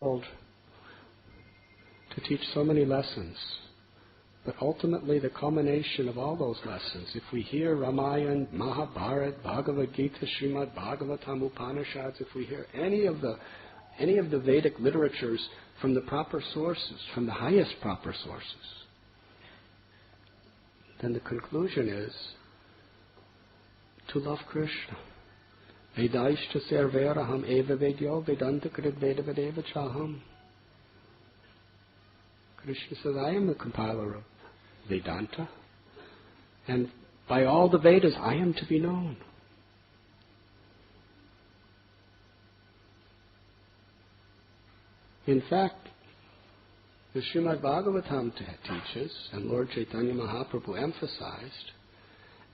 told to teach so many lessons. But ultimately the culmination of all those lessons, if we hear Ramayana, Mahabharata, Bhagavad Gita, Srimad Bhagavatam, Upanishads, if we hear any of the Vedic literatures from the proper sources, from the highest proper sources, then the conclusion is to love Krishna. Vedaishta serveraham eva vedyo vedanta krit vedavadeva chaham. Krishna says, I am the compiler of Vedanta, and by all the Vedas I am to be known. In fact, the Srimad Bhagavatam teaches, and Lord Chaitanya Mahaprabhu emphasized,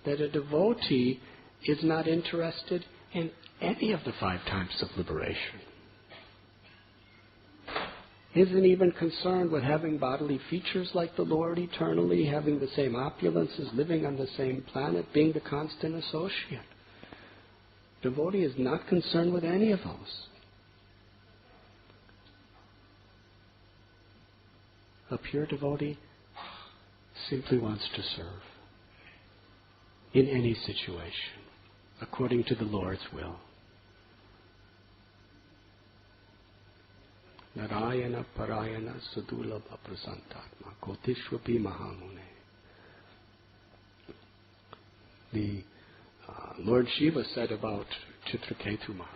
that a devotee is not interested in any of the 5 types of liberation. Isn't even concerned with having bodily features like the Lord eternally, having the same opulences, living on the same planet, being the constant associate. Devotee is not concerned with any of those. A pure devotee simply wants to serve in any situation, according to the Lord's will. Narayana Parayana Sadulabha Prasantatma Kotishvapi Mahamune. The Lord Shiva said about Chitraketu Maharaj,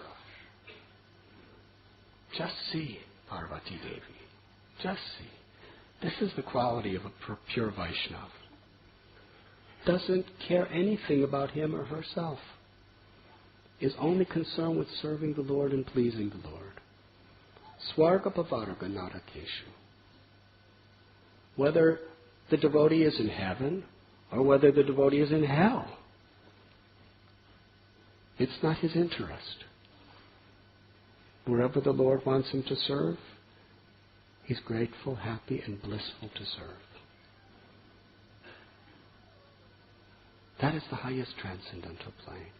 just see Parvati Devi, just see. This is the quality of a pure Vaishnava. Doesn't care anything about him or herself. Is only concerned with serving the Lord and pleasing the Lord. Swarga Pavarga Narakeshu. Whether the devotee is in heaven or whether the devotee is in hell, it's not his interest. Wherever the Lord wants him to serve, he's grateful, happy, and blissful to serve. That is the highest transcendental plane.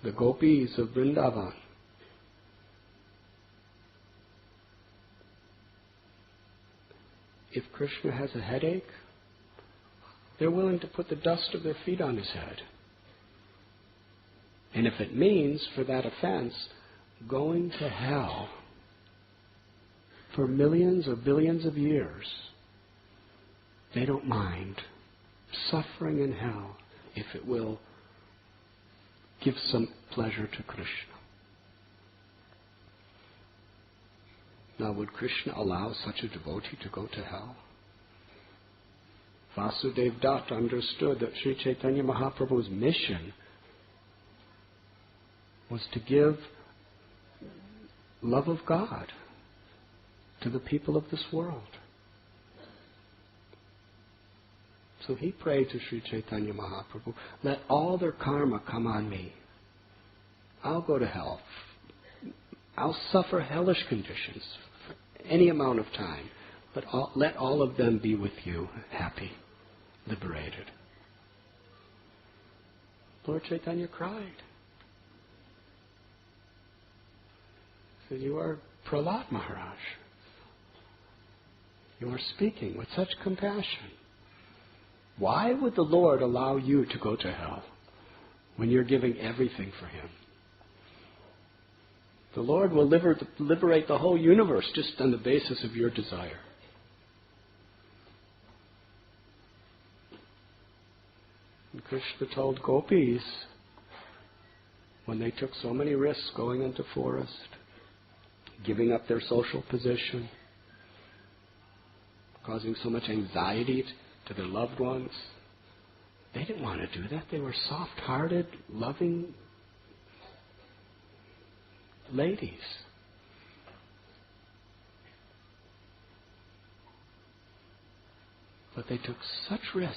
The gopis of Vrindavan, if Krishna has a headache, they're willing to put the dust of their feet on his head. And if it means, for that offense, going to hell for millions or billions of years, they don't mind suffering in hell if it will give some pleasure to Krishna. Now, would Krishna allow such a devotee to go to hell? Vasudev Dutt understood that Sri Chaitanya Mahaprabhu's mission was to give love of God to the people of this world. So he prayed to Sri Chaitanya Mahaprabhu, let all their karma come on me. I'll go to hell. I'll suffer hellish conditions for any amount of time, but let all of them be with you, happy, liberated. Lord Chaitanya cried. He said, you are Prahlad Maharaj. You are speaking with such compassion. Why would the Lord allow you to go to hell when you're giving everything for Him? The Lord will liberate the whole universe just on the basis of your desire. And Krishna told gopis, when they took so many risks going into forest, giving up their social position, causing so much anxiety to their loved ones, they didn't want to do that. They were soft-hearted, loving ladies. But they took such risk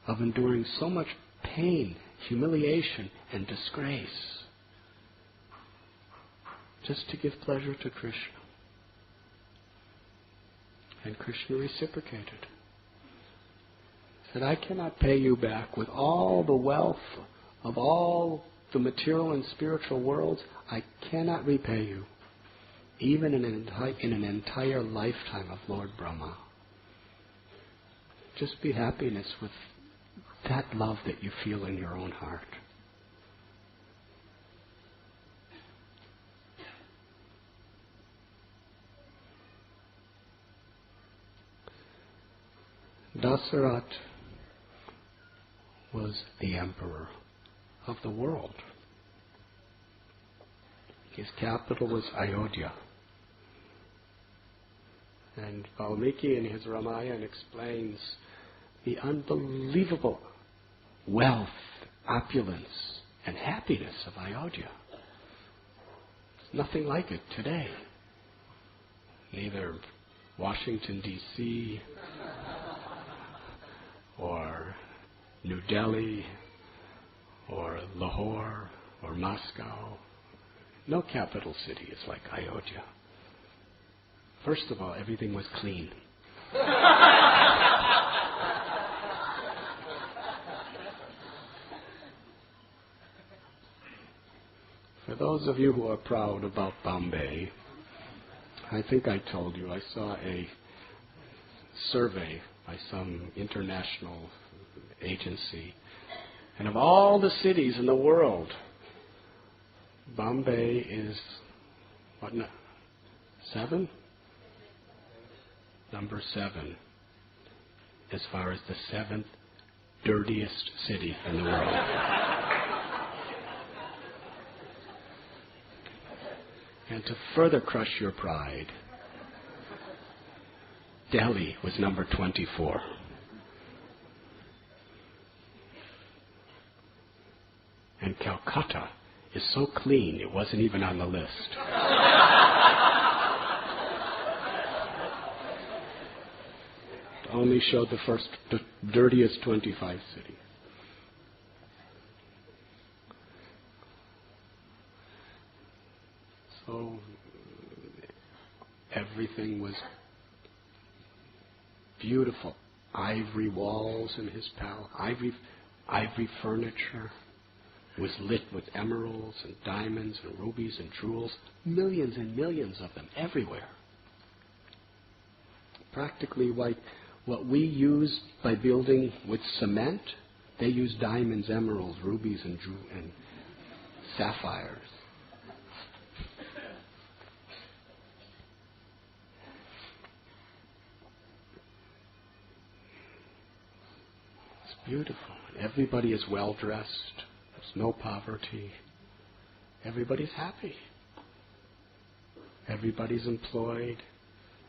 of enduring so much pain, humiliation, and disgrace just to give pleasure to Krishna. And Krishna reciprocated. He said, I cannot pay you back with all the wealth of all the material and spiritual worlds, I cannot repay you, even in an entire lifetime of Lord Brahma. Just be happiness with that love that you feel in your own heart. Dasharath was the emperor of the world. His capital was Ayodhya. And Valmiki in his Ramayana explains the unbelievable wealth, opulence, and happiness of Ayodhya. There's nothing like it today. Neither Washington, D.C., or New Delhi, or Lahore, or Moscow. No capital city is like Ayodhya. First of all, everything was clean. For those of you who are proud about Bombay, I think I told you I saw a survey by some international agency, and of all the cities in the world, Bombay is, what, 7? Number 7, as far as the 7th dirtiest city in the world. And to further crush your pride, Delhi was number 24. And Calcutta is so clean it wasn't even on the list. It only showed the dirtiest 25 cities. So everything was beautiful. Ivory walls in his palace, ivory furniture was lit with emeralds and diamonds and rubies and jewels, millions and millions of them everywhere. Practically what we use by building with cement, they use diamonds, emeralds, rubies, and sapphires. It's beautiful. Everybody is well dressed. There's no poverty. Everybody's happy. Everybody's employed.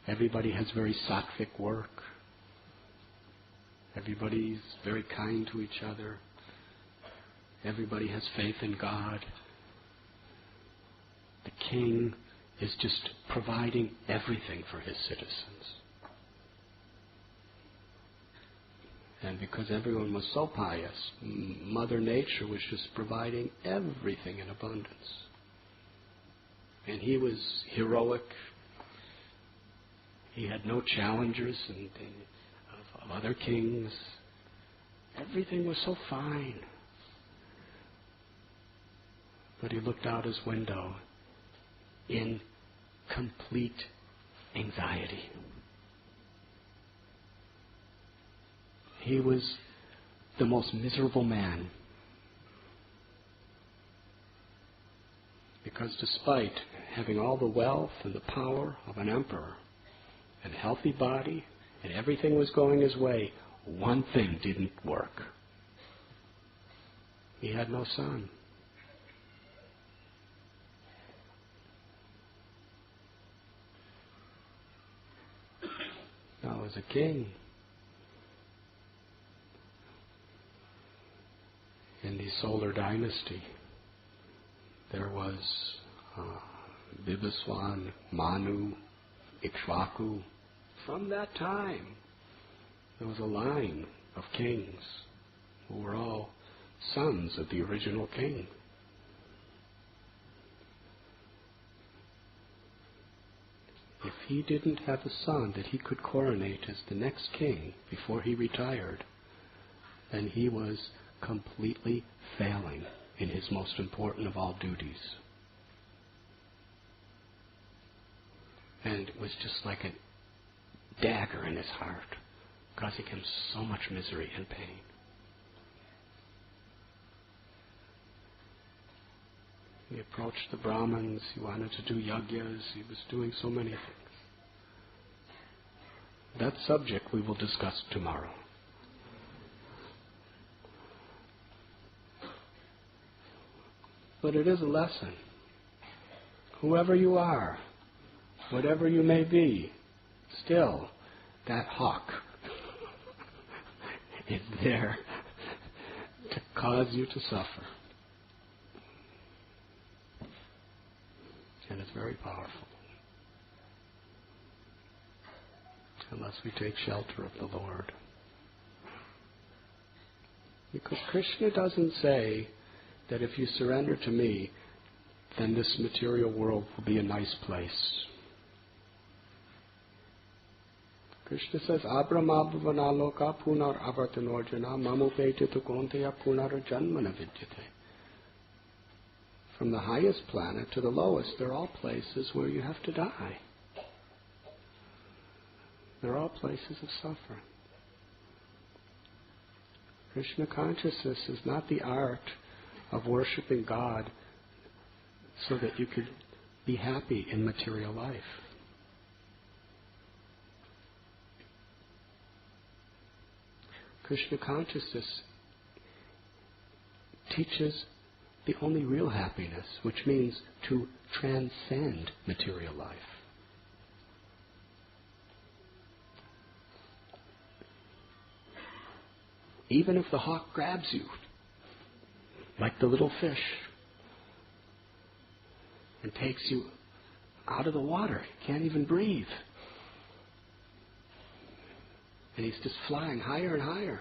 Everybody has very sattvic work. Everybody's very kind to each other. Everybody has faith in God. The king is just providing everything for his citizens. And because everyone was so pious, Mother Nature was just providing everything in abundance. And he was heroic. He had no challengers of other kings. Everything was so fine. But he looked out his window in complete anxiety. He was the most miserable man. Because despite having all the wealth and the power of an emperor, and healthy body, and everything was going his way, one thing didn't work. He had no son. Now, as a king, in the solar dynasty, there was Vibhiswan, Manu, Ikshvaku. From that time, there was a line of kings who were all sons of the original king. If he didn't have a son that he could coronate as the next king before he retired, then he was completely failing in his most important of all duties. And it was just like a dagger in his heart, causing him so much misery and pain. He approached the Brahmins, he wanted to do yagyas, he was doing so many things. That subject we will discuss tomorrow. But it is a lesson. Whoever you are, whatever you may be, still, that hawk is there to cause you to suffer. And it's very powerful. Unless we take shelter of the Lord. Because Krishna doesn't say that if you surrender to me, then this material world will be a nice place. Krishna says, Abramabhavanaloka punar avartanorjana mamupetitu konteya punar janmana vidyate. From the highest planet to the lowest, they're all places where you have to die. They're all places of suffering. Krishna consciousness is not the art of worshipping God so that you could be happy in material life. Krishna consciousness teaches the only real happiness, which means to transcend material life. Even if the hawk grabs you, like the little fish, and takes you out of the water, you can't even breathe. And he's just flying higher and higher.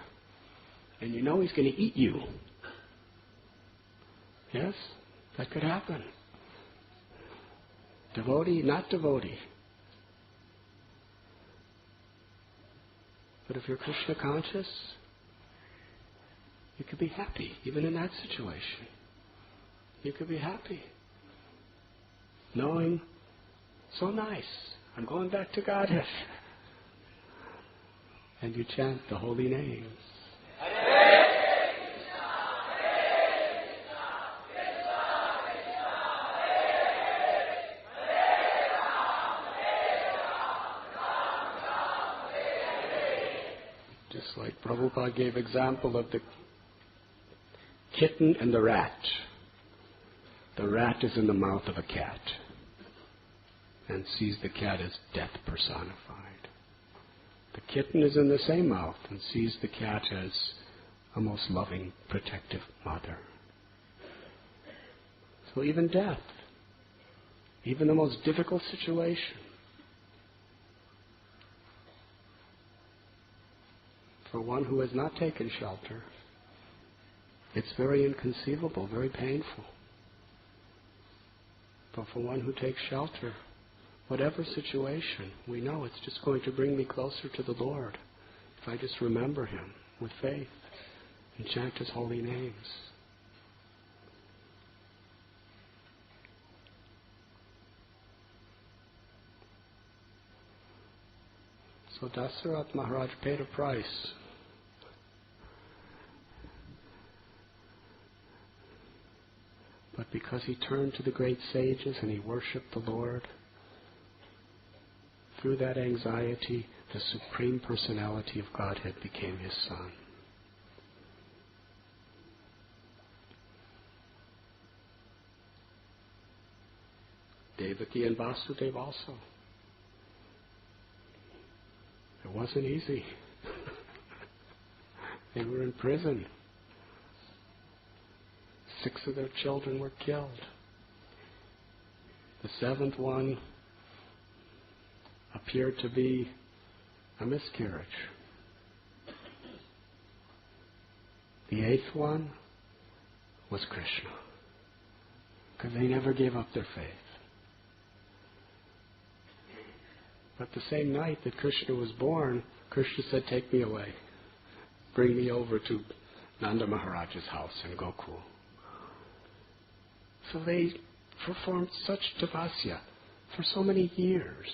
And you know he's going to eat you. Yes, that could happen. Devotee, not devotee. But if you're Krishna conscious, you could be happy, even in that situation. You could be happy. Knowing, so nice, I'm going back to Godhead. And you chant the holy names. Hare Krishna, Hare Krishna, Krishna Krishna, Hare Hare, Hare Ram, Ram, Hare. Just like Prabhupada gave example of the kitten and the rat. The rat is in the mouth of a cat and sees the cat as death personified. The kitten is in the same mouth and sees the cat as a most loving, protective mother. So even death, even the most difficult situation, for one who has not taken shelter, it's very inconceivable, very painful. But for one who takes shelter, whatever situation, we know it's just going to bring me closer to the Lord if I just remember Him with faith and chant His holy names. So Dasharath Maharaj paid a price. But because he turned to the great sages and he worshipped the Lord, through that anxiety, the Supreme Personality of Godhead became his son. Devaki and Vasudev also. It wasn't easy. They were in prison. 6 of their children were killed. The 7th one appeared to be a miscarriage. The 8th one was Krishna, because they never gave up their faith. But the same night that Krishna was born, Krishna said, "Take me away. Bring me over to Nanda Maharaj's house in Gokul." So they performed such tapasya for so many years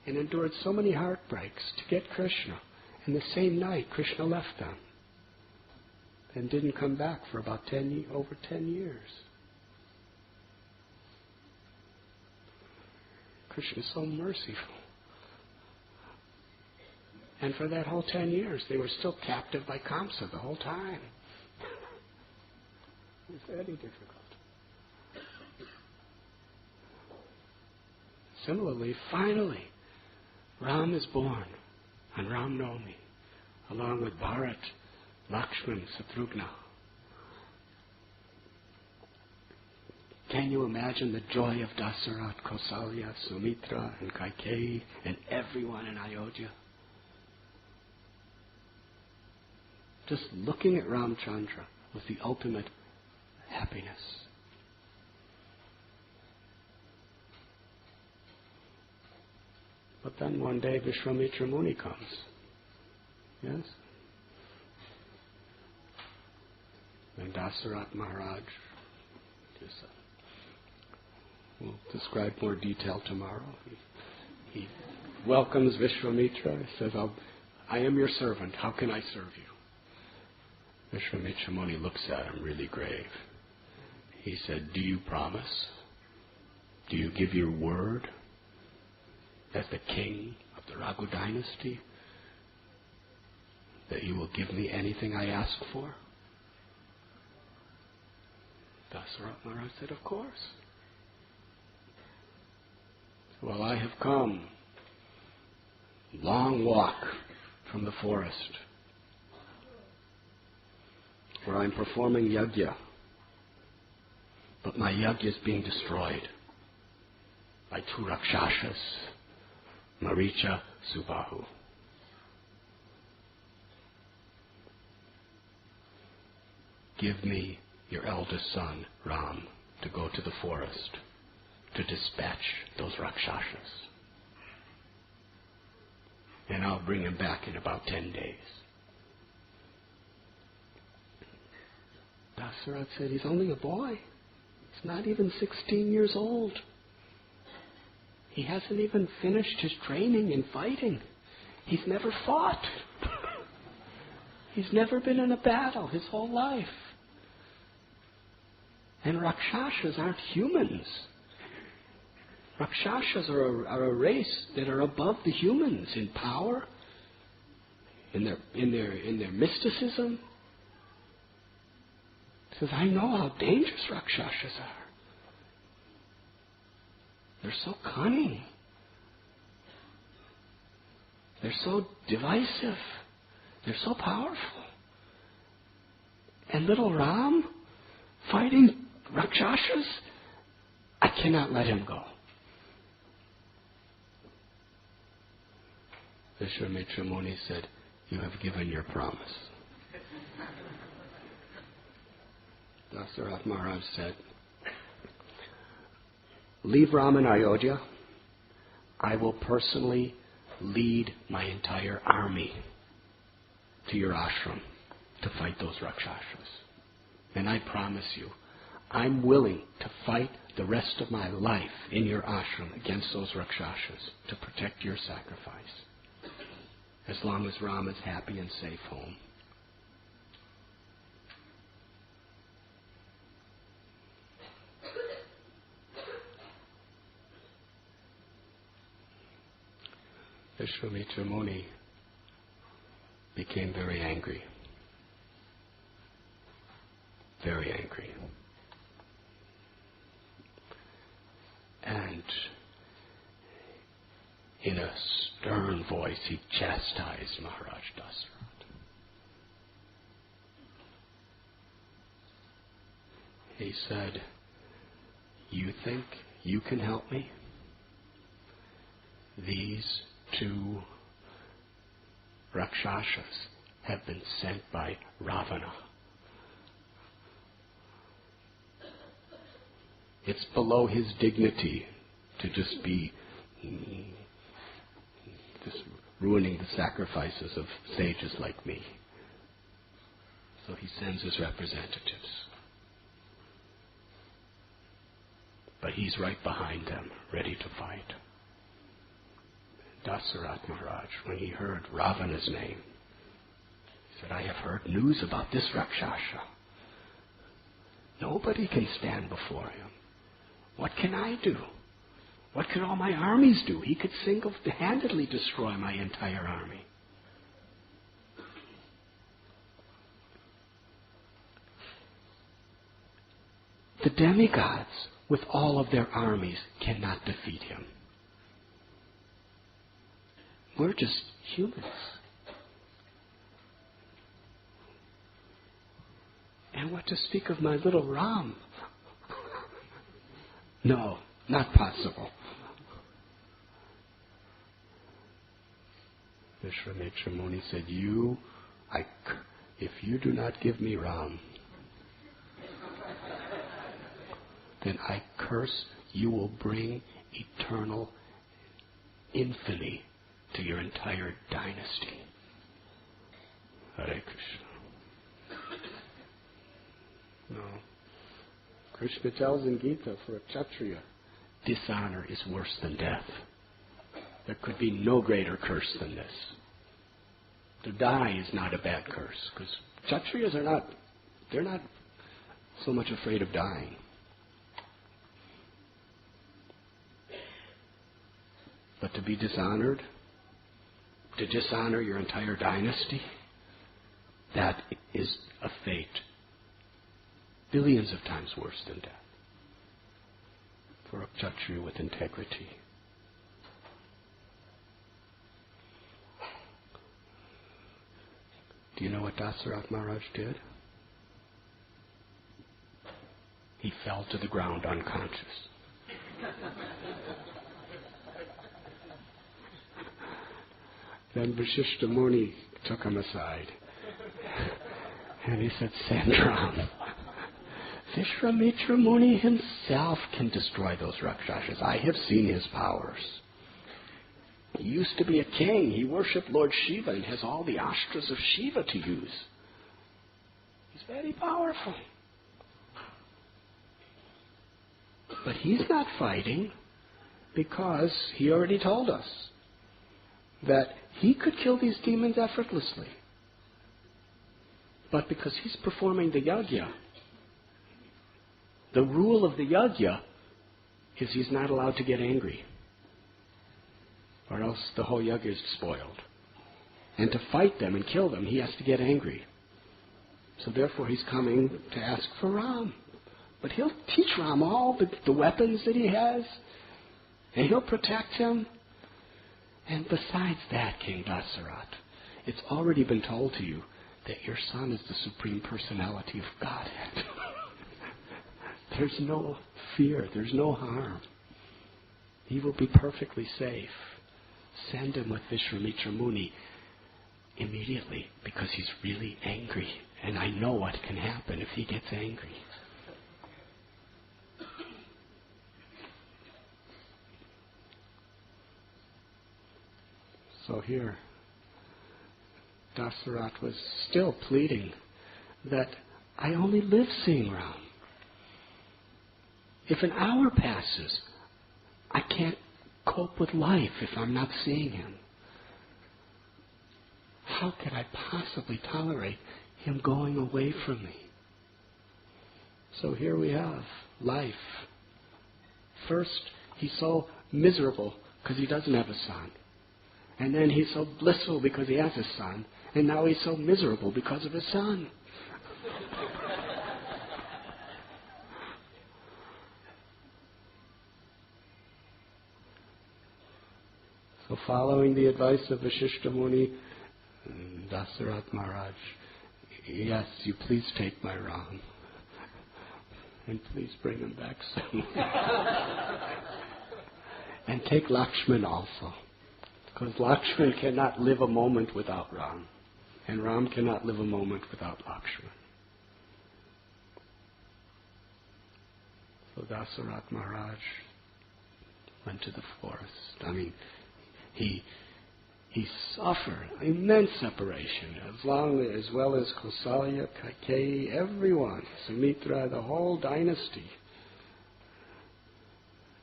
and endured so many heartbreaks to get Krishna. And the same night, Krishna left them and didn't come back for about over 10 years. Krishna is so merciful. And for that whole 10 years, they were still captive by Kamsa the whole time. It was very difficult. Similarly, finally, Ram is born on Ramnavmi, along with Bharat, Lakshman, Satrugna. Can you imagine the joy of Dasarath, Kausalya, Sumitra, and Kaikeyi, and everyone in Ayodhya? Just looking at Ramachandra was the ultimate happiness. But then one day Vishwamitra Muni comes. Yes? And Dasarath Maharaj, we'll describe more detail tomorrow. He welcomes Vishwamitra. He says, I am your servant. How can I serve you? Vishwamitra Muni looks at him really grave. He said, do you promise? Do you give your word as the king of the Raghu dynasty that you will give me anything I ask for? Dasarath Maharaj said, of course. Well, I have come, long walk from the forest, where I'm performing yajna, but my yajna is being destroyed by two rakshasas, Maricha, Subahu. Give me your eldest son, Ram, to go to the forest to dispatch those rakshasas. And I'll bring him back in about 10 days. Dasarath said, he's only a boy. He's not even 16 years old. He hasn't even finished his training in fighting. He's never fought. He's never been in a battle his whole life. And Rakshasas aren't humans. Rakshasas are a race that are above the humans in power, in their mysticism. He says, I know how dangerous Rakshasas are. They're so cunning. They're so divisive. They're so powerful. And little Ram fighting Rakshasas, I cannot let him go. Vishwamitra Muni said, you have given your promise. Dasarath Maharaj said, leave Ram in Ayodhya. I will personally lead my entire army to your ashram to fight those Rakshasas. And I promise you, I'm willing to fight the rest of my life in your ashram against those Rakshasas to protect your sacrifice, as long as Ram is happy and safe home. Vishwamitra Muni became very angry. Very angry. And in a stern voice, he chastised Maharaj Dasarath. He said, you think you can help me? These two Rakshasas have been sent by Ravana. It's below his dignity to just be ruining the sacrifices of sages like me. So he sends his representatives. but he's right behind them, ready to fight. Dasharath Maharaj, when he heard Ravana's name, he said, I have heard news about this Rakshasa. Nobody can stand before him. What can I do? What can all my armies do? He could single-handedly destroy my entire army. The demigods, with all of their armies, cannot defeat him. We're just humans. And what to speak of my little Ram? No, not possible. Vishwamitra Muni said, if you do not give me Ram, then I curse you will bring eternal infamy to your entire dynasty. Hare Krishna. No. Krishna tells in Gita, for a Kshatriya, dishonor is worse than death. There could be no greater curse than this. To die is not a bad curse, because Kshatriyas they're not so much afraid of dying. But to be dishonored, to dishonor your entire dynasty, that is a fate billions of times worse than death for a Kshatriya with integrity. Do you know what Dasharath Maharaj did? He fell to the ground unconscious. Then Vasishtha Muni took him aside. And he said, send Ram. Vishwamitra Muni himself can destroy those Rakshasas. I have seen his powers. He used to be a king. He worshipped Lord Shiva and has all the astras of Shiva to use. He's very powerful. But he's not fighting because he already told us that he could kill these demons effortlessly. But because he's performing the yajna, the rule of the yajna is he's not allowed to get angry, or else the whole yajna is spoiled. And to fight them and kill them, he has to get angry. So therefore he's coming to ask for Ram. But he'll teach Ram all the weapons that he has, and he'll protect him. And besides that, King Dasharath, it's already been told to you that your son is the Supreme Personality of Godhead. There's no fear, there's no harm. He will be perfectly safe. Send him with Vishwamitra Muni immediately, because he's really angry. And I know what can happen if he gets angry. So here, Dasharath was still pleading that I only live seeing Ram. If an hour passes, I can't cope with life if I'm not seeing him. How could I possibly tolerate him going away from me? So here we have life. First, he's so miserable because he doesn't have a son. And then he's so blissful because he has a son. And now he's so miserable because of his son. So following the advice of Vasishtha Muni, Dasharath Maharaj, yes, you please take my Ram. And please bring him back soon. And take Lakshman also. Because Lakshman cannot live a moment without Ram. And Ram cannot live a moment without Lakshman. So Dasharath Maharaj went to the forest. He suffered immense separation, as well as Kausalya, Kaikeyi, everyone, Sumitra, the whole dynasty.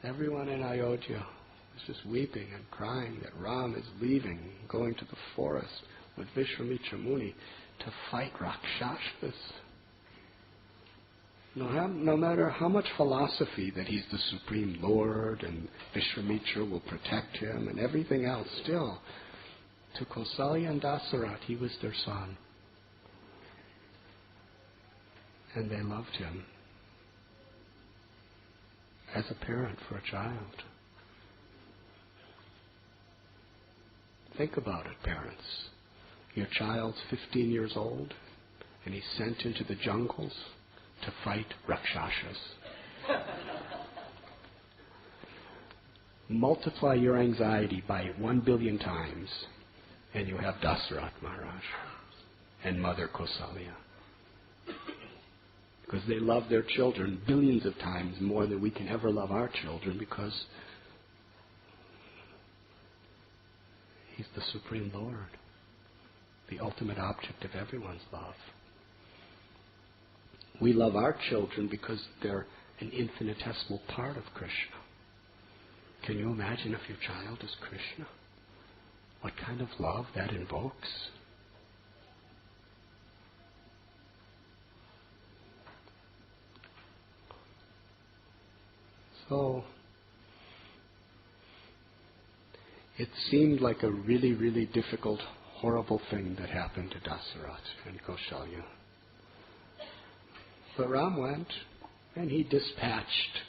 Everyone in Ayodhya was just weeping and crying that Ram is leaving, going to the forest with Vishwamitra Muni to fight Rakshasas. No matter how much philosophy that he's the Supreme Lord and Vishwamitra will protect him and everything else, still, to Kausalya and Dasharath, he was their son. And they loved him as a parent for a child. Think about it, parents. Your child's 15 years old and he's sent into the jungles to fight Rakshasas. Multiply your anxiety by 1 billion times and you have Dasharath Maharaj and Mother Kausalya. Because they love their children billions of times more than we can ever love our children, because he's the Supreme Lord, the ultimate object of everyone's love. We love our children because they're an infinitesimal part of Krishna. Can you imagine if your child is Krishna? What kind of love that invokes? So, it seemed like a really, really difficult, horrible thing that happened to Dasharath and Kausalya. But Ram went and he dispatched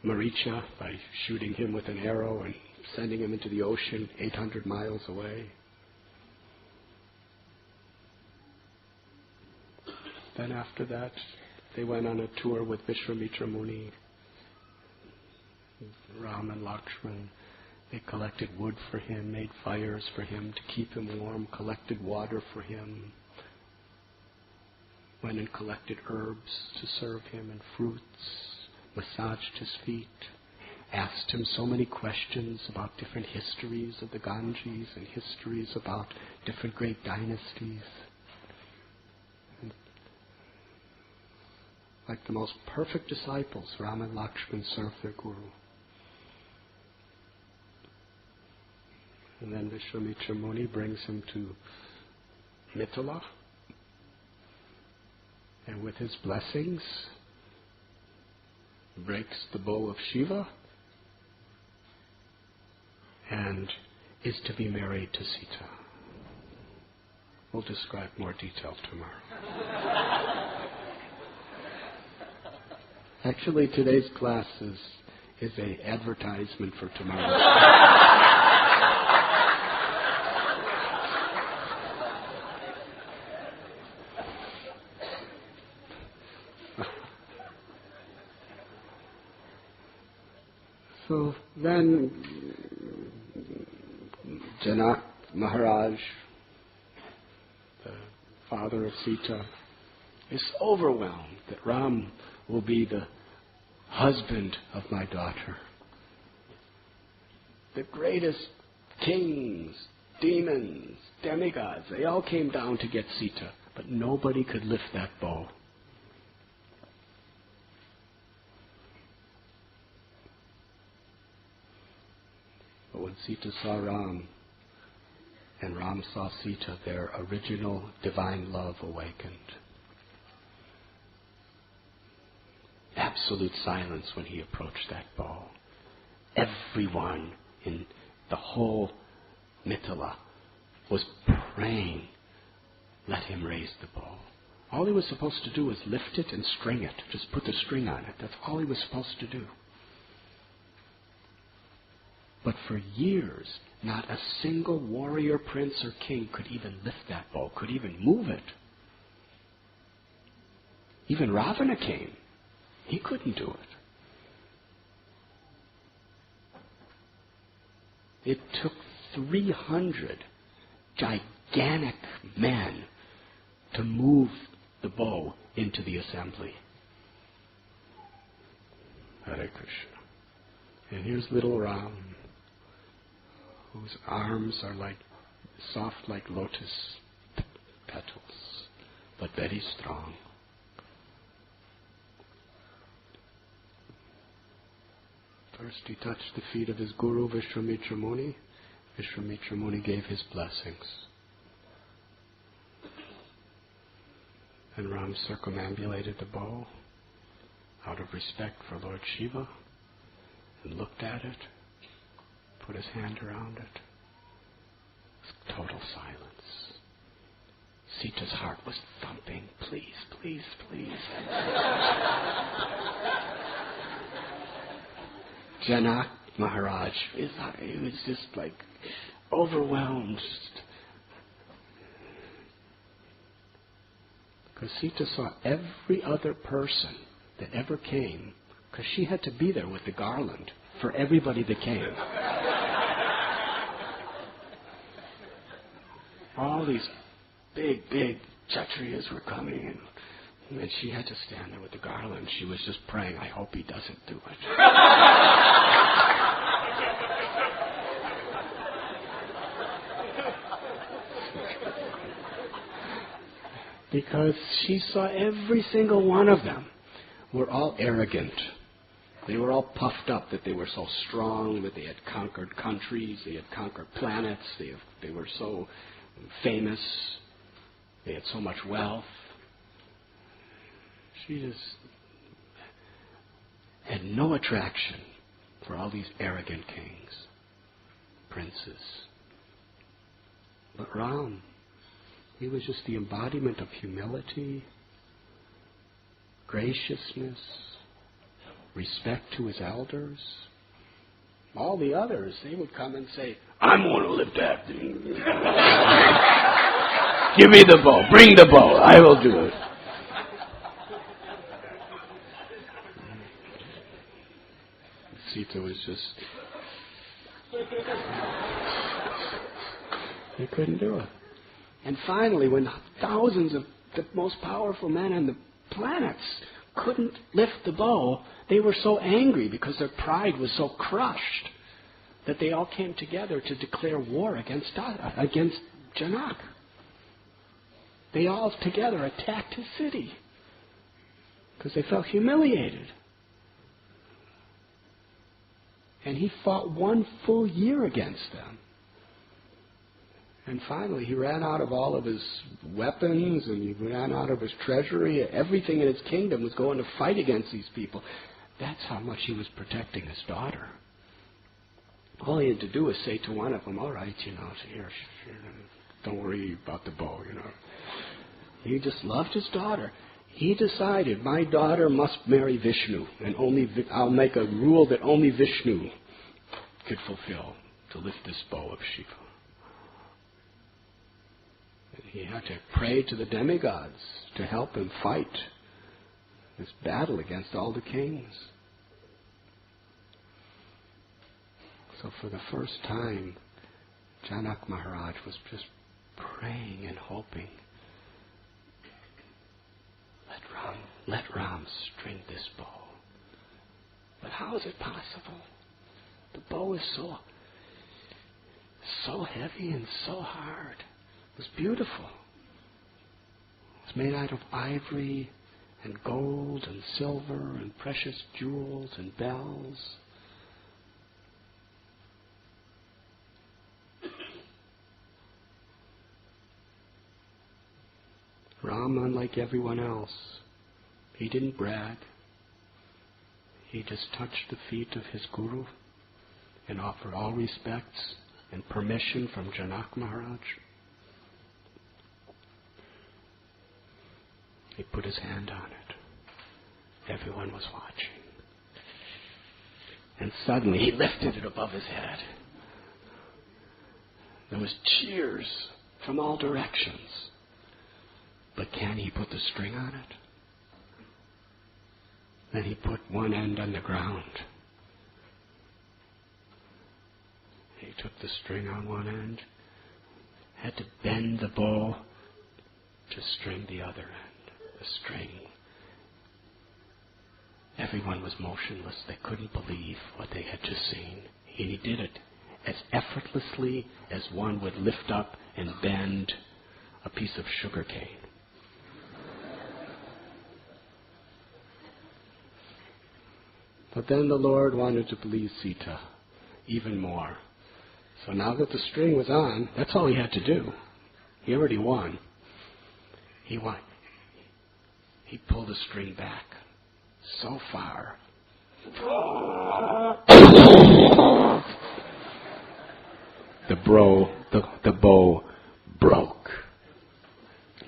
Maricha by shooting him with an arrow and sending him into the ocean 800 miles away. Then after that, they went on a tour with Vishwamitra Muni, Ram and Lakshman. They collected wood for him, made fires for him to keep him warm, collected water for him, went and collected herbs to serve him and fruits, massaged his feet, asked him so many questions about different histories of the Ganges and histories about different great dynasties. Like the most perfect disciples, Ram and Lakshman served their Guru. And then Vishwamitra Muni brings him to Mithila, and with his blessings breaks the bow of Shiva and is to be married to Sita. We'll describe more detail tomorrow. Actually, today's class is an advertisement for tomorrow. So then Janak Maharaj, the father of Sita, is overwhelmed that Ram will be the husband of my daughter. The greatest kings, demons, demigods, they all came down to get Sita, but nobody could lift that bow. But when Sita saw Ram and Ram saw Sita, their original divine love awakened. Absolute silence when he approached that bow. Everyone in the whole Mithila was praying, let him raise the bow. All he was supposed to do was lift it and string it. Just put the string on it. That's all he was supposed to do. But for years, not a single warrior, prince, or king could even lift that bow, could even move it. Even Ravana came. He couldn't do it. It took 300 gigantic men to move the bow into the assembly. Hare Krishna. And here's little Ram, whose arms are like soft like lotus petals, but very strong. First he touched the feet of his guru, Vishwamitra Muni. Vishwamitra Muni gave his blessings. And Ram circumambulated the bow out of respect for Lord Shiva and looked at it, put his hand around it. Total silence. Sita's heart was thumping. Please, please, please. Janak Maharaj, he was just like overwhelmed. Because Sita saw every other person that ever came, because she had to be there with the garland for everybody that came. All these big Kshatriyas were coming, and she had to stand there with the garland. She was just praying, I hope he doesn't do it. Because she saw every single one of them were all arrogant. They were all puffed up that they were so strong, that they had conquered countries, they had conquered planets, they were so famous, they had so much wealth. She just had no attraction for all these arrogant kings, princes. But Ram, he was just the embodiment of humility, graciousness, respect to his elders. All the others, they would come and say, I'm going to lift that thing. Give me the bow. Bring the bow. I will do it. Sita was just... He couldn't do it. And finally, when thousands of the most powerful men on the planets couldn't lift the bow, they were so angry because their pride was so crushed that they all came together to declare war against Janak. They all together attacked his city because they felt humiliated. And he fought 1 full year against them. And finally, he ran out of all of his weapons, and he ran out of his treasury. Everything in his kingdom was going to fight against these people. That's how much he was protecting his daughter. All he had to do was say to one of them, all right, here, don't worry about the bow, He just loved his daughter. He decided, my daughter must marry Vishnu, and I'll make a rule that only Vishnu could fulfill to lift this bow of Shiva. He had to pray to the demigods to help him fight this battle against all the kings. So for the first time, Janak Maharaj was just praying and hoping, let Ram string this bow. But how is it possible? The bow is so heavy and so hard. It was beautiful. It was made out of ivory and gold and silver and precious jewels and bells. Ram, unlike everyone else, he didn't brag. He just touched the feet of his guru and offered all respects and permission from Janak Maharaj. He put his hand on it. Everyone was watching. And suddenly he lifted it above his head. There was cheers from all directions. But can he put the string on it? Then he put one end on the ground. He took the string on one end, had to bend the bow to string the other end. The string. Everyone was motionless. They couldn't believe what they had just seen. And he did it as effortlessly as one would lift up and bend a piece of sugar cane. But then the Lord wanted to please Sita even more. So now that the string was on, that's all he had to do. He already won. He pulled the string back so far. The bow broke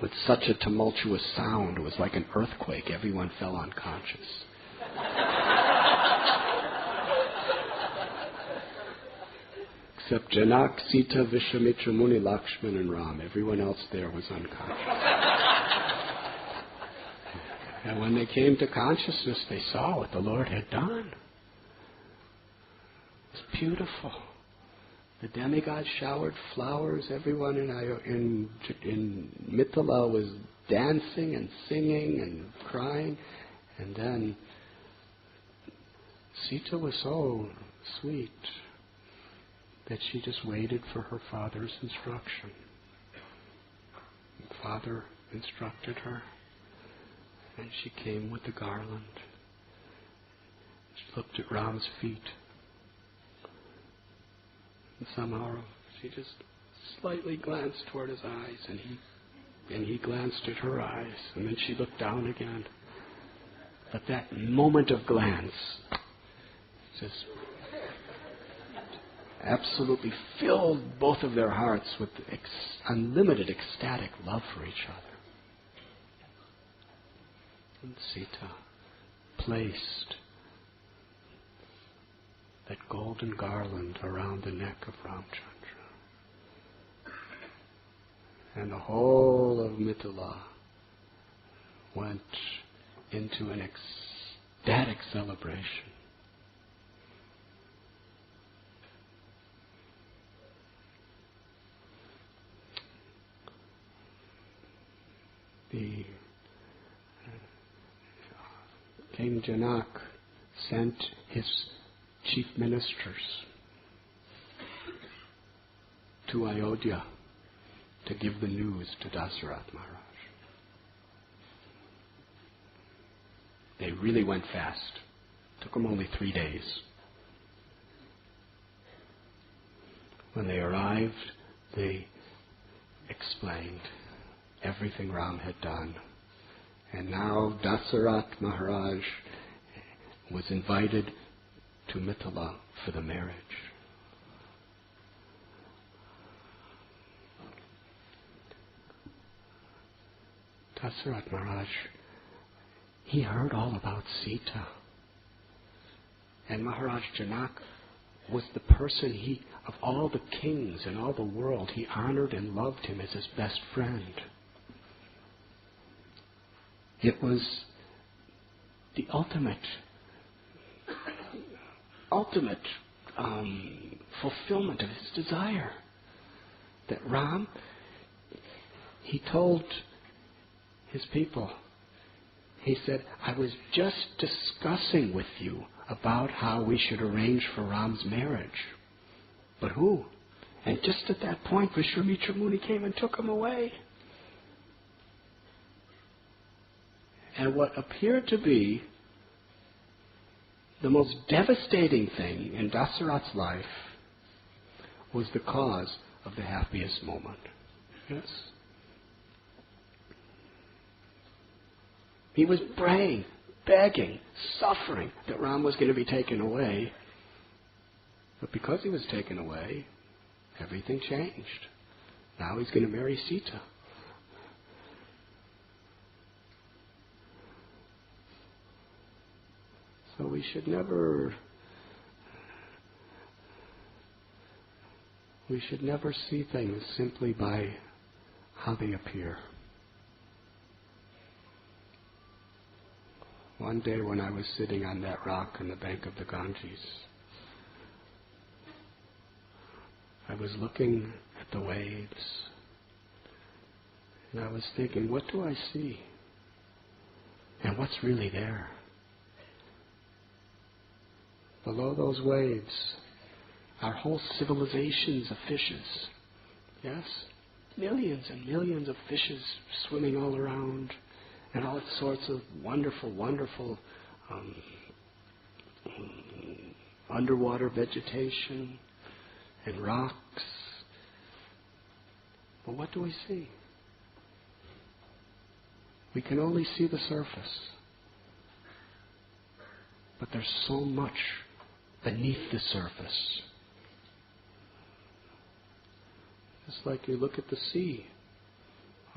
with such a tumultuous sound. It was like an earthquake. Everyone fell unconscious. Except Janak, Sita, Vishwamitra, Muni, Lakshman, and Ram. Everyone else there was unconscious. And when they came to consciousness, they saw what the Lord had done. It was beautiful. The demigod showered flowers. Everyone in Mithila was dancing and singing and crying. And then Sita was so sweet that she just waited for her father's instruction. The father instructed her, and she came with the garland. She looked at Ram's feet. And somehow she just slightly glanced toward his eyes, and he glanced at her eyes, and then she looked down again. But that moment of glance just absolutely filled both of their hearts with unlimited ecstatic love for each other. And Sita placed that golden garland around the neck of Ramachandra. And the whole of Mithila went into an ecstatic celebration. The King Janak sent his chief ministers to Ayodhya to give the news to Dasharath Maharaj. They really went fast. Took them only 3 days. When they arrived, they explained everything Ram had done. And now Dasharath Maharaj was invited to Mithila for the marriage. Dasharath Maharaj, he heard all about Sita. And Maharaj Janak was the person of all the kings in all the world, he honored and loved him as his best friend. It was the ultimate fulfillment of his desire. That Ram, he told his people, he said, I was just discussing with you about how we should arrange for Ram's marriage. But who? And just at that point, Vishwamitra Muni came and took him away. And what appeared to be the most devastating thing in Dasharath's life was the cause of the happiest moment. Yes? He was praying, begging, suffering that Ram was going to be taken away. But because he was taken away, everything changed. Now he's going to marry Sita. So we should never see things simply by how they appear. One day when I was sitting on that rock on the bank of the Ganges, I was looking at the waves, and I was thinking, what do I see? And what's really there? Below those waves are whole civilizations of fishes. Yes? Millions and millions of fishes swimming all around, and all sorts of wonderful, wonderful underwater vegetation and rocks. But what do we see? We can only see the surface. But there's so much beneath the surface. It's like you look at the sea.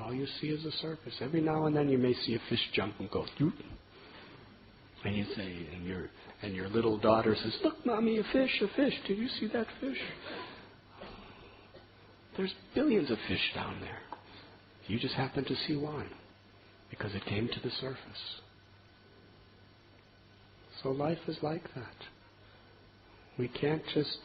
All you see is the surface. Every now and then you may see a fish jump and go, doop. And you say, and your little daughter says, "Look, Mommy, a fish. Did you see that fish?" There's billions of fish down there. You just happen to see one because it came to the surface. So life is like that. We can't just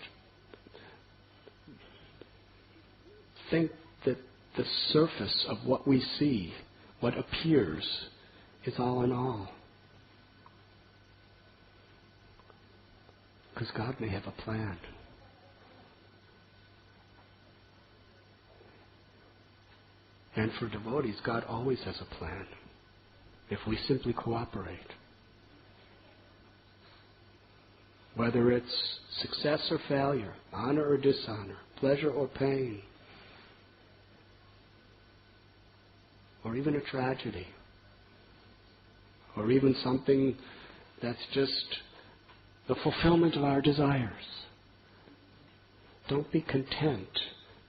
think that the surface of what we see, what appears, is all in all. Because God may have a plan. And for devotees, God always has a plan, if we simply cooperate. Whether it's success or failure, honor or dishonor, pleasure or pain, or even a tragedy, or even something that's just the fulfillment of our desires. Don't be content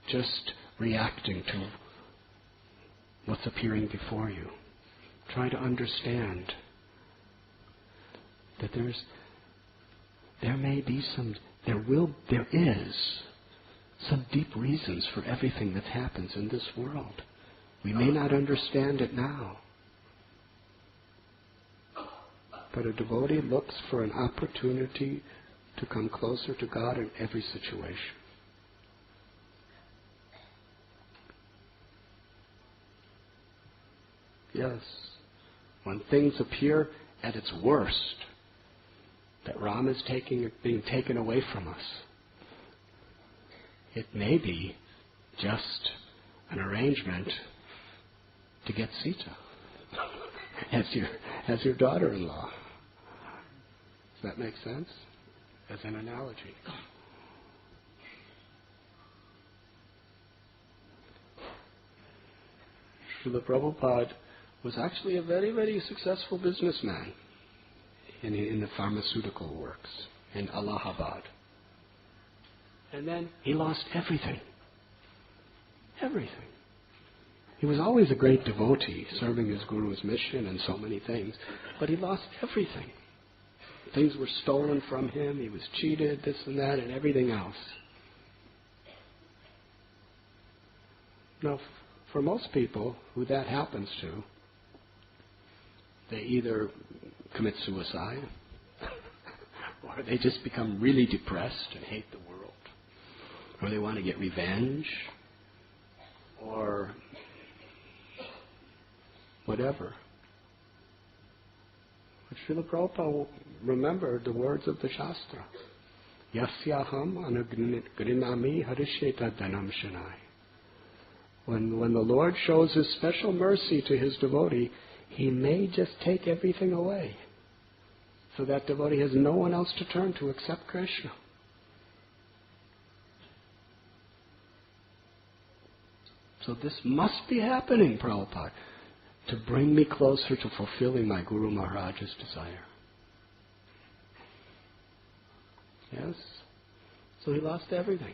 just reacting to what's appearing before you. Try to understand that there is some deep reasons for everything that happens in this world. We may not understand it now. But a devotee looks for an opportunity to come closer to God in every situation. Yes, when things appear at its worst, that Rama is being taken away from us, it may be just an arrangement to get Sita as your daughter-in-law. Does that make sense? As an analogy. Srila Prabhupada was actually a very, very successful businessman in the pharmaceutical works in Allahabad. And then he lost everything. Everything. He was always a great devotee, serving his guru's mission and so many things, but he lost everything. Things were stolen from him, he was cheated, this and that, and everything else. Now, for most people who that happens to, they either commit suicide, or they just become really depressed and hate the world, or they want to get revenge, or whatever. But Srila Prabhupada remembered the words of the Shastra. Yasyaham anugrinami harisheta dhanam shanai. When the Lord shows His special mercy to His devotee, He may just take everything away. So that devotee has no one else to turn to except Krishna. So this must be happening, Prabhupada, to bring me closer to fulfilling my Guru Maharaj's desire. Yes? So he lost everything.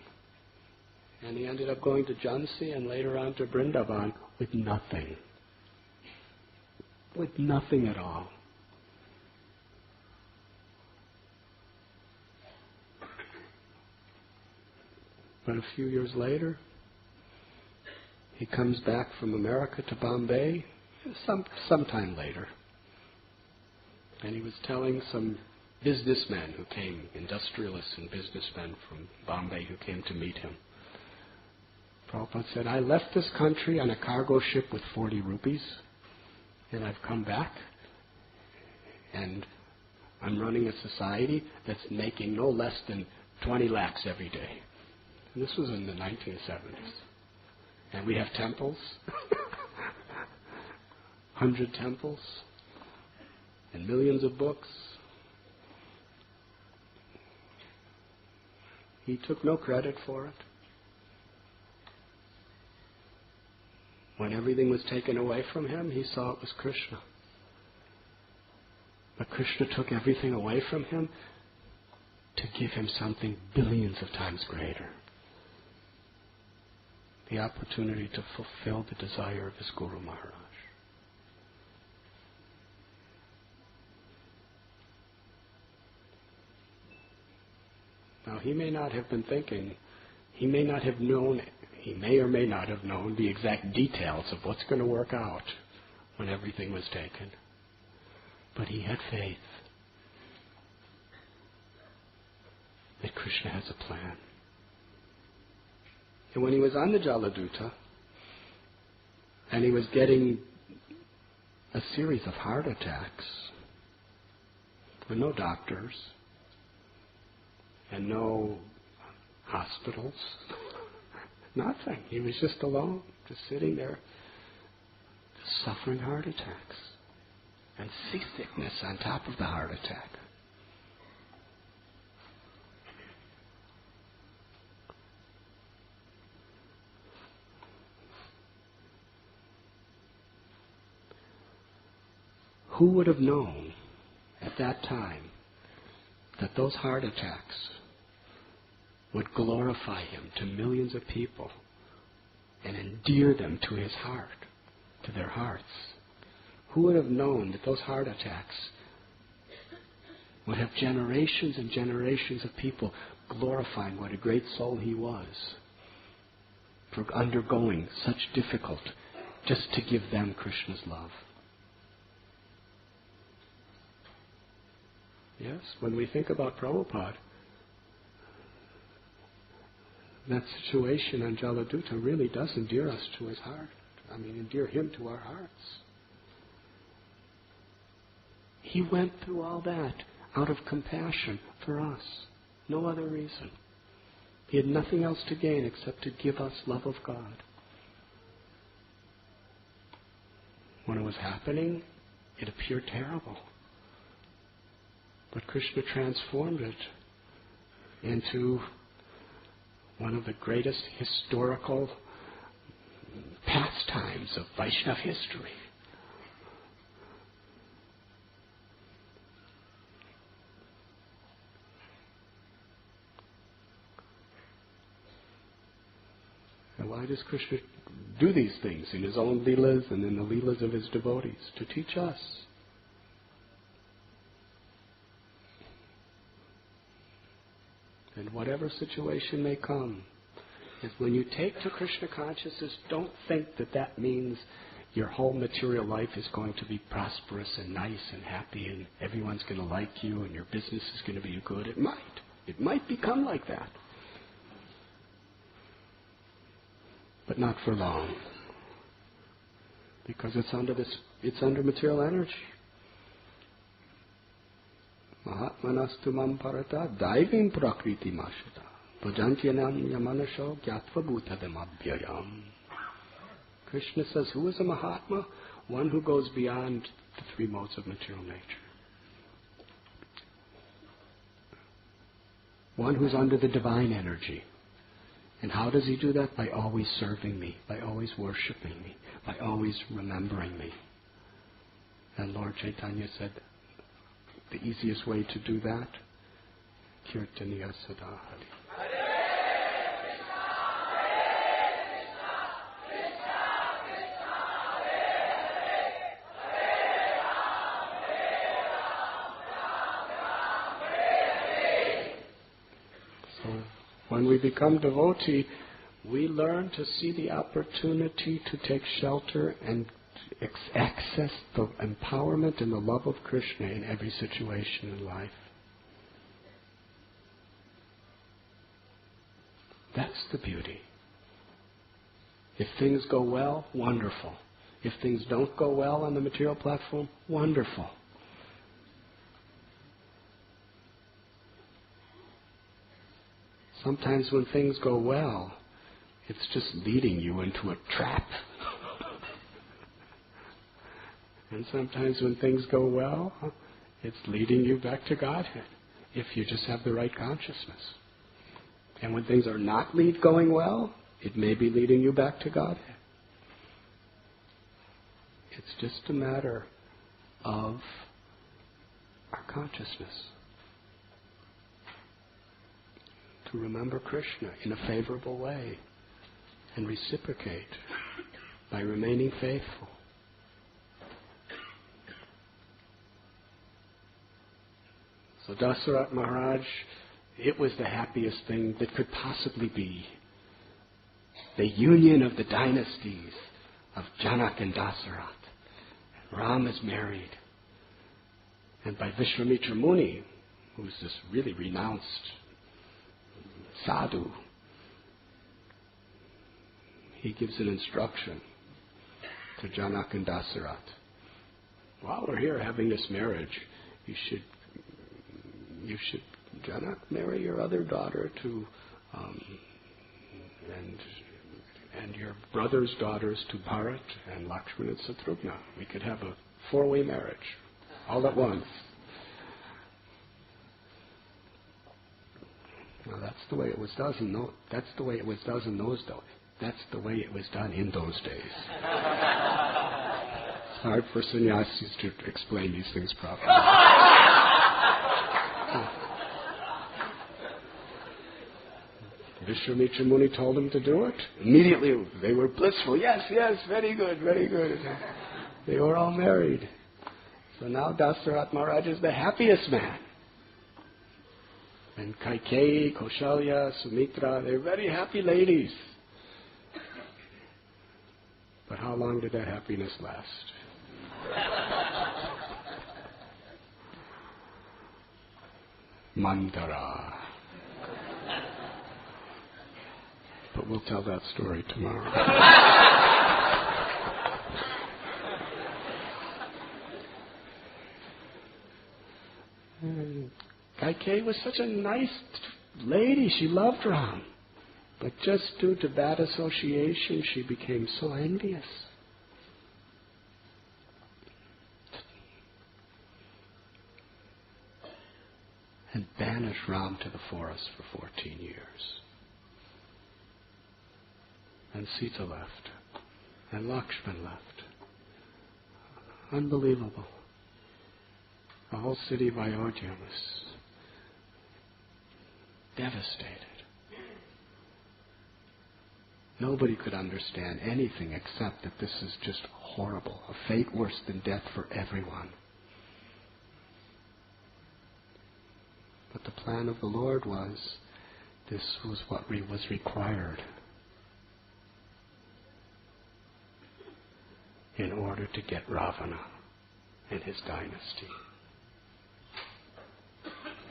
And he ended up going to Jhansi and later on to Vrindavan with nothing. With nothing at all. But a few years later, he comes back from America to Bombay, sometime later. And he was telling some businessmen who came, industrialists and businessmen from Bombay who came to meet him. Prabhupada said, I left this country on a cargo ship with 40 rupees, and I've come back, and I'm running a society that's making no less than 20 lakhs every day. And this was in the 1970s. And we have temples, 100 temples, and millions of books. He took no credit for it. When everything was taken away from him, he saw it was Krishna. But Krishna took everything away from him to give him something billions of times greater. The opportunity to fulfill the desire of his Guru Maharaj. Now he may not have been thinking, he may not have known, he may or may not have known the exact details of what's going to work out when everything was taken. But he had faith that Krishna has a plan. And when he was on the Jaladuta, and he was getting a series of heart attacks, with no doctors, and no hospitals, nothing. He was just alone, just sitting there, just suffering heart attacks, and seasickness on top of the heart attack. Who would have known at that time that those heart attacks would glorify him to millions of people and endear them to his heart, to their hearts? Who would have known that those heart attacks would have generations and generations of people glorifying what a great soul he was for undergoing such difficulty just to give them Krishna's love? Yes, when we think about Prabhupada, that situation on Jaladuta really does endear us to his heart. Endear him to our hearts. He went through all that out of compassion for us. No other reason. He had nothing else to gain except to give us love of God. When it was happening, it appeared terrible. But Krishna transformed it into one of the greatest historical pastimes of Vaishnava history. And why does Krishna do these things in his own leelas and in the leelas of his devotees? To teach us. And whatever situation may come, is when you take to Krishna consciousness, don't think that that means your whole material life is going to be prosperous and nice and happy and everyone's going to like you and your business is going to be good. It might. It might become like that. But not for long. Because it's under material energy. Mahatmanastu mam parata daivim prakriti mashita bhajantyanam yamanasho gyatva bhutadam abhyayam. Krishna says, who is a Mahatma? One who goes beyond the three modes of material nature. One who's under the divine energy. And how does he do that? By always serving me, by always worshipping me, by always remembering me. And Lord Chaitanya said, the easiest way to do that, Kirtaniya Sada Hari. So when we become devotee, we learn to see the opportunity to take shelter and access the empowerment and the love of Krishna in every situation in life. That's the beauty. If things go well, wonderful. If things don't go well on the material platform, wonderful. Sometimes when things go well, it's just leading you into a trap. And sometimes when things go well, it's leading you back to Godhead, if you just have the right consciousness. And when things are not going well, it may be leading you back to Godhead. It's just a matter of our consciousness. To remember Krishna in a favorable way and reciprocate by remaining faithful. So Dasharath Maharaj, it was the happiest thing that could possibly be. The union of the dynasties of Janak and Dasharath. Ram is married. And by Vishwamitra Muni, who's this really renounced sadhu, he gives an instruction to Janak and Dasharath. While we're here having this marriage, you should Janak, marry your other daughter to, and your brother's daughters to Bharat and Lakshman and Shatrugna. We could have a 4-way marriage, all at once. Now that's the way it was done. That's the way it was done in those days. That's the way it was done in those days. It's hard for sannyasis to explain these things properly. Vishwamitra Muni told them to do it. Immediately they were blissful. Yes, very good, very good. They were all married. So now Dasharath Maharaj is the happiest man. And Kaikeyi, Kaushalya, Sumitra, they're very happy ladies. But how long did that happiness last? Mandara. But we'll tell that story tomorrow. Kaikeyi was such a nice lady. She loved Ram. But just due to bad association, she became so envious. And banished Ram to the forest for 14 years. And Sita left. And Lakshman left. Unbelievable. The whole city of Ayodhya was devastated. Nobody could understand anything except that this is just horrible, a fate worse than death for everyone. But the plan of the Lord was, this was what was required in order to get Ravana and his dynasty.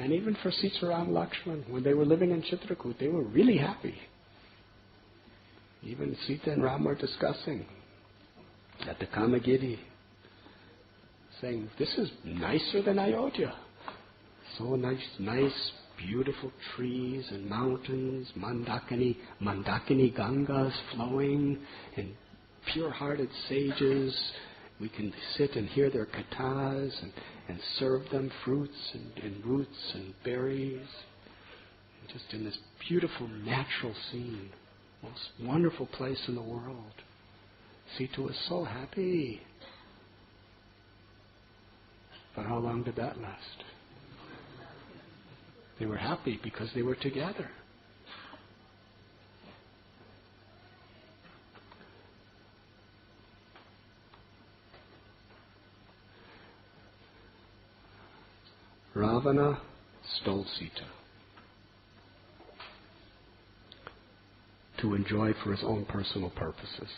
And even for Sita Ram Lakshman, when they were living in Chitrakoot, they were really happy. Even Sita and Ram were discussing at the Kamagiri, saying, this is nicer than Ayodhya. So nice, beautiful trees and mountains, Mandakini Gangas flowing, and pure-hearted sages. We can sit and hear their kathas and serve them fruits and roots and berries. Just in this beautiful natural scene. Most wonderful place in the world. Sita was so happy. But how long did that last? They were happy because they were together. Ravana stole Sita to enjoy for his own personal purposes.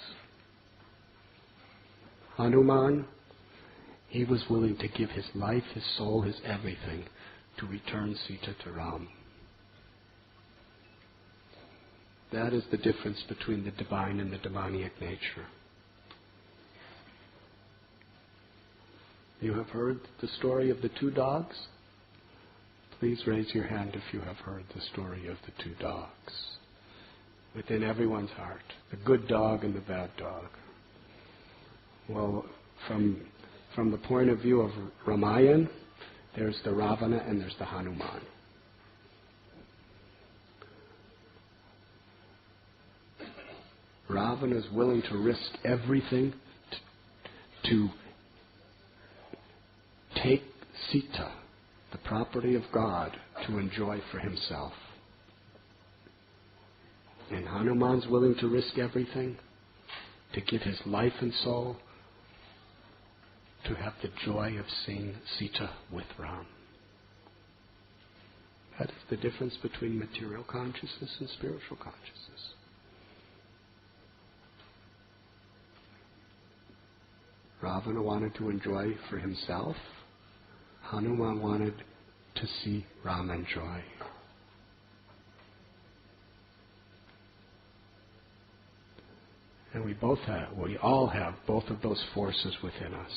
Hanuman, he was willing to give his life, his soul, his everything to return Sita to Ram. That is the difference between the divine and the demoniac nature. You have heard the story of the 2 dogs? Please raise your hand if you have heard the story of the 2 dogs. Within everyone's heart, the good dog and the bad dog. Well, from the point of view of Ramayana, there's the Ravana and there's the Hanuman. Ravana is willing to risk everything to take Sita, the property of God, to enjoy for himself. And Hanuman's willing to risk everything to give his life and soul to have the joy of seeing Sita with Ram. That is the difference between material consciousness and spiritual consciousness. Ravana wanted to enjoy for himself. Hanuman wanted to see Ram enjoy. And we all have both of those forces within us.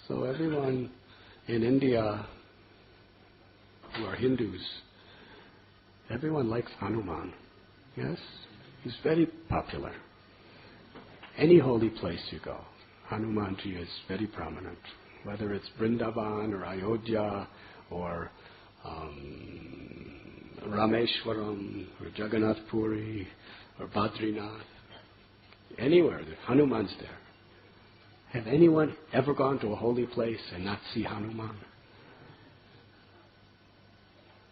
So everyone in India who are Hindus, everyone likes Hanuman. Yes? He's very popular. Any holy place you go, Hanumanji is very prominent. Whether it's Vrindavan or Ayodhya or Rameshwaram or Jagannath Puri or Badrinath, anywhere, Hanuman's there. Have anyone ever gone to a holy place and not see Hanuman?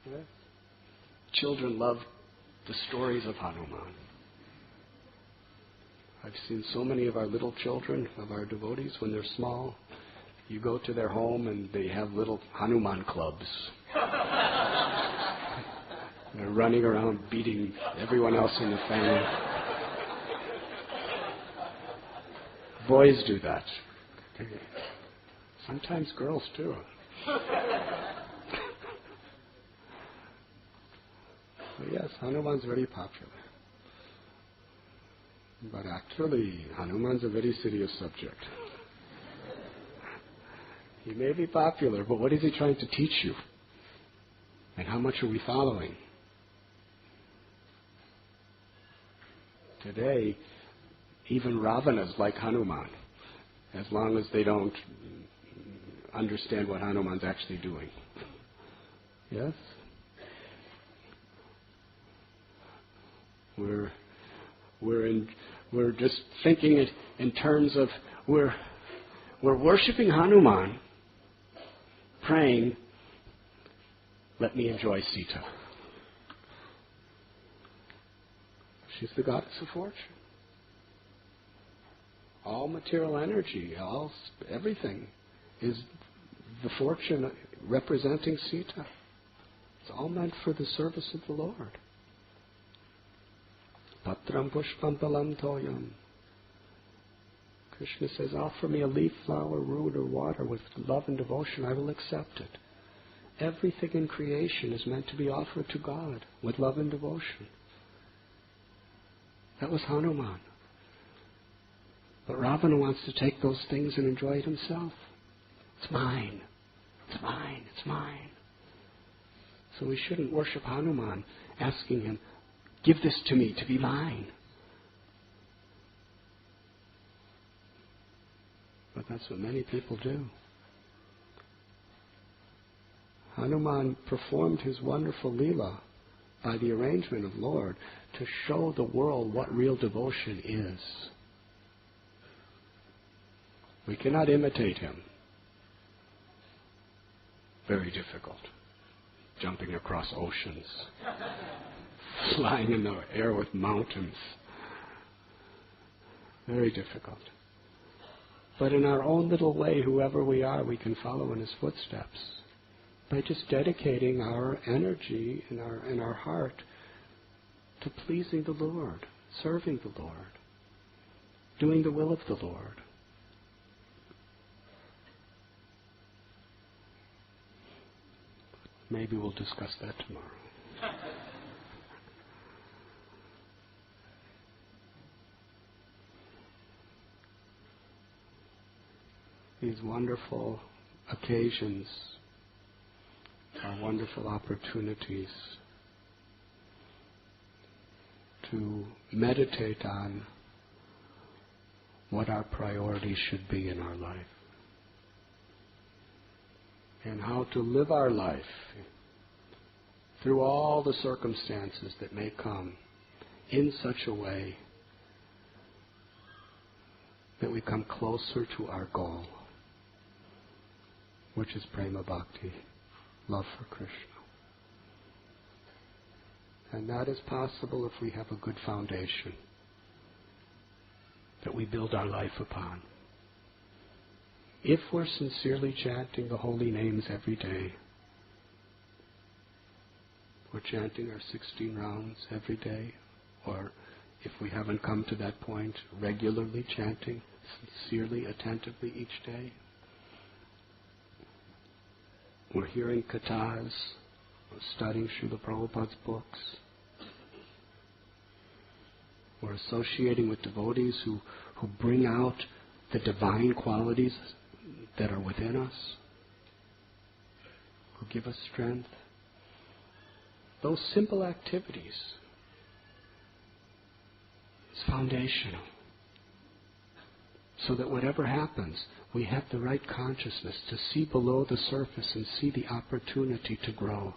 Yes. Children love the stories of Hanuman. I've seen so many of our little children, of our devotees, when they're small, you go to their home and they have little Hanuman clubs. They're running around beating everyone else in the family. Boys do that. Sometimes girls too. But yes, Hanuman's very popular. But actually, Hanuman's a very serious subject. He may be popular, but what is he trying to teach you? And how much are we following? Today, even Ravanas like Hanuman, as long as they don't understand what Hanuman's actually doing. Yes? We're just thinking it in terms of we're worshiping Hanuman, praying, let me enjoy Sita. She's the goddess of fortune. All material energy, everything is the fortune representing Sita. It's all meant for the service of the Lord. Patram pushpam palam toyam. Krishna says, offer me a leaf, flower, root, or water with love and devotion, I will accept it. Everything in creation is meant to be offered to God with love and devotion. That was Hanuman. But Ravana wants to take those things and enjoy it himself. It's mine. It's mine. It's mine. So we shouldn't worship Hanuman asking him, give this to me to be mine. But that's what many people do. Hanuman performed his wonderful Leela by the arrangement of Lord to show the world what real devotion is. We cannot imitate him. Very difficult. Jumping across oceans. Flying in the air with mountains. Very difficult. But in our own little way, whoever we are, we can follow in his footsteps. By just dedicating our energy and our heart to pleasing the Lord, serving the Lord, doing the will of the Lord. Maybe we'll discuss that tomorrow. These wonderful occasions are wonderful opportunities to meditate on what our priorities should be in our life. and how to live our life through all the circumstances that may come in such a way that we come closer to our goal, which is prema bhakti, love for Krishna. And that is possible if we have a good foundation that we build our life upon. If we're sincerely chanting the holy names every day, we're chanting our 16 rounds every day, or if we haven't come to that point, regularly chanting, sincerely, attentively each day. We're hearing kathas, we're studying Srila Prabhupada's books. We're associating with devotees who bring out the divine qualities that are within us, who give us strength. Those simple activities is foundational, so that whatever happens, we have the right consciousness to see below the surface and see the opportunity to grow.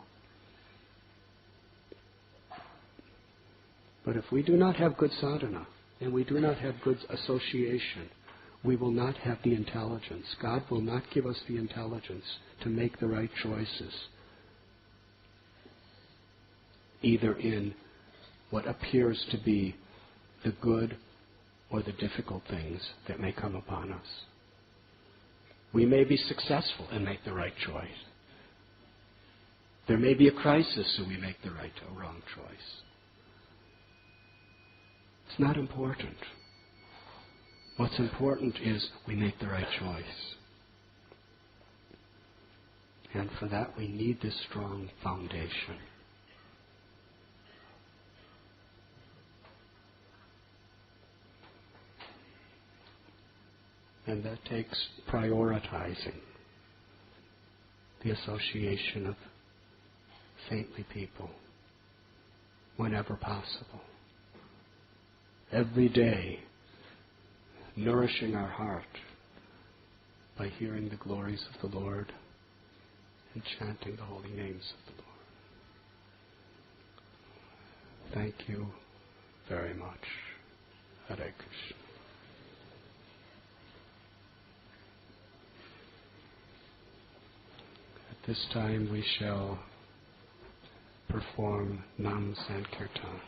But if we do not have good sadhana, and we do not have good association, we will not have the intelligence. God will not give us the intelligence to make the right choices, either in what appears to be the good or the difficult things that may come upon us. We may be successful and make the right choice. There may be a crisis and we make the right or wrong choice. It's not important. What's important is we make the right choice. And for that we need this strong foundation. And that takes prioritizing the association of saintly people whenever possible. Every day, nourishing our heart by hearing the glories of the Lord and chanting the holy names of the Lord. Thank you very much. Hare Krishna. At this time we shall perform Nam Sankirtan.